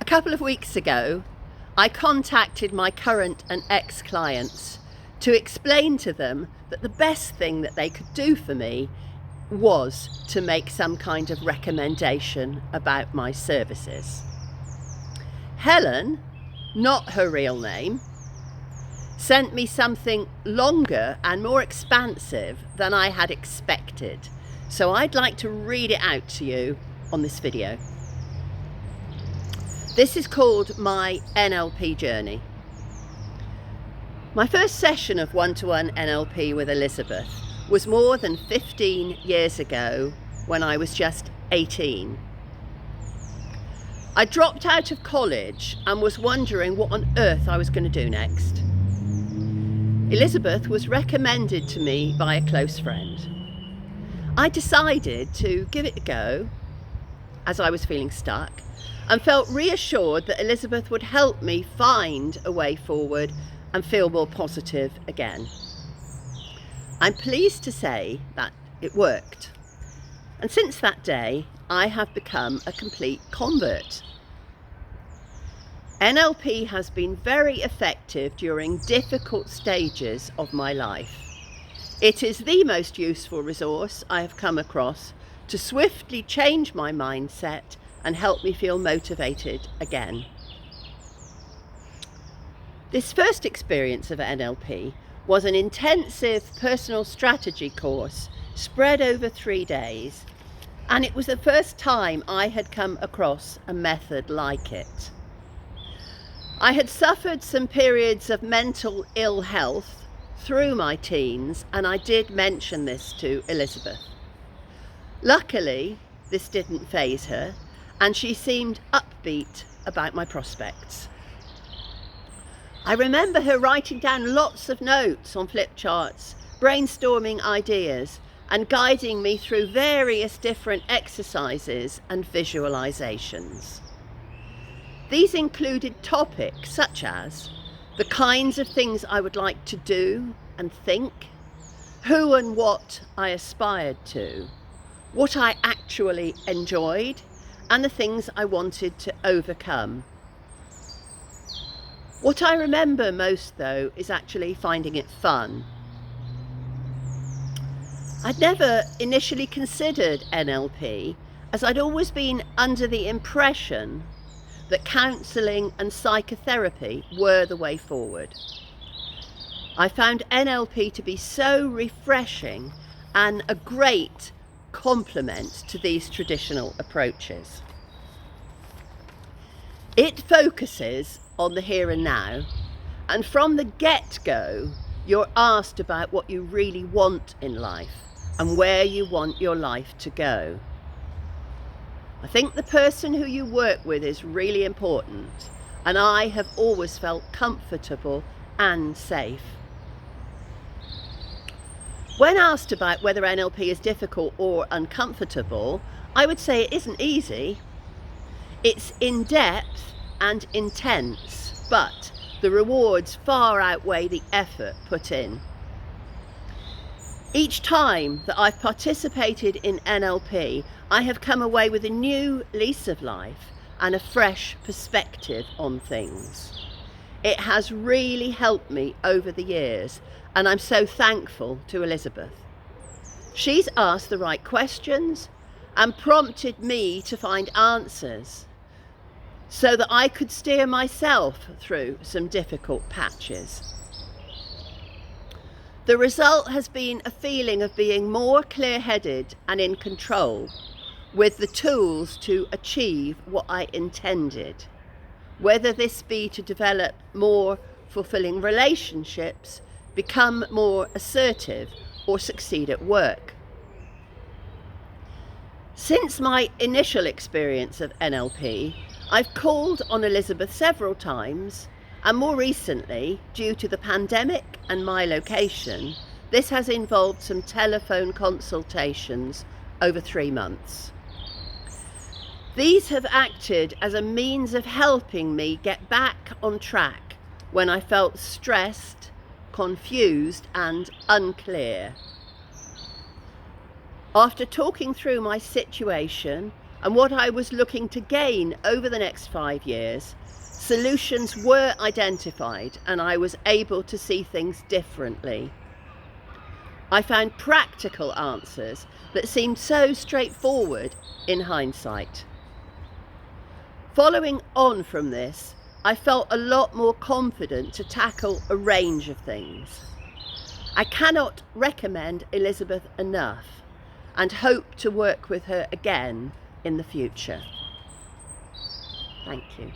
A couple of weeks ago, I contacted my current and ex-clients to explain to them that the best thing that they could do for me was to make some kind of recommendation about my services. Helen, not her real name, sent me something longer and more expansive than I had expected. So I'd like to read it out to you on this video. This is called my NLP Journey. My first session of one-to-one NLP with Elizabeth was more than 15 years ago when I was just 18. I dropped out of college and was wondering what on earth I was going to do next. Elizabeth was recommended to me by a close friend. I decided to give it a go as I was feeling stuck and felt reassured that Elizabeth would help me find a way forward and feel more positive again. I'm pleased to say that it worked. And since that day, I have become a complete convert. NLP has been very effective during difficult stages of my life. It is the most useful resource I have come across to swiftly change my mindset and help me feel motivated again. This first experience of NLP was an intensive personal strategy course spread over 3 days, and it was the first time I had come across a method like it. I had suffered some periods of mental ill health through my teens, and I did mention this to Elizabeth. Luckily, this didn't faze her, and she seemed upbeat about my prospects. I remember her writing down lots of notes on flip charts, brainstorming ideas, and guiding me through various different exercises and visualizations. These included topics such as the kinds of things I would like to do and think, who and what I aspired to, what I actually enjoyed, and the things I wanted to overcome. What I remember most, though, is actually finding it fun. I'd never initially considered NLP, as I'd always been under the impression that counselling and psychotherapy were the way forward. I found NLP to be so refreshing and a great complement to these traditional approaches. It focuses on the here and now, and from the get-go, you're asked about what you really want in life and where you want your life to go. I think the person who you work with is really important, and I have always felt comfortable and safe. When asked about whether NLP is difficult or uncomfortable, I would say it isn't easy. It's in-depth and intense, but the rewards far outweigh the effort put in. Each time that I've participated in NLP, I have come away with a new lease of life and a fresh perspective on things. It has really helped me over the years, and I'm so thankful to Elizabeth. She's asked the right questions and prompted me to find answers so that I could steer myself through some difficult patches. The result has been a feeling of being more clear-headed and in control, with the tools to achieve what I intended, whether this be to develop more fulfilling relationships, become more assertive, or succeed at work. Since my initial experience of NLP, I've called on Elizabeth several times, and more recently, due to the pandemic and my location, this has involved some telephone consultations over 3 months. These have acted as a means of helping me get back on track when I felt stressed, confused and unclear. After talking through my situation and what I was looking to gain over the next 5 years, solutions were identified and I was able to see things differently. I found practical answers that seemed so straightforward in hindsight. Following on from this, I felt a lot more confident to tackle a range of things. I cannot recommend Elizabeth enough and hope to work with her again in the future. Thank you.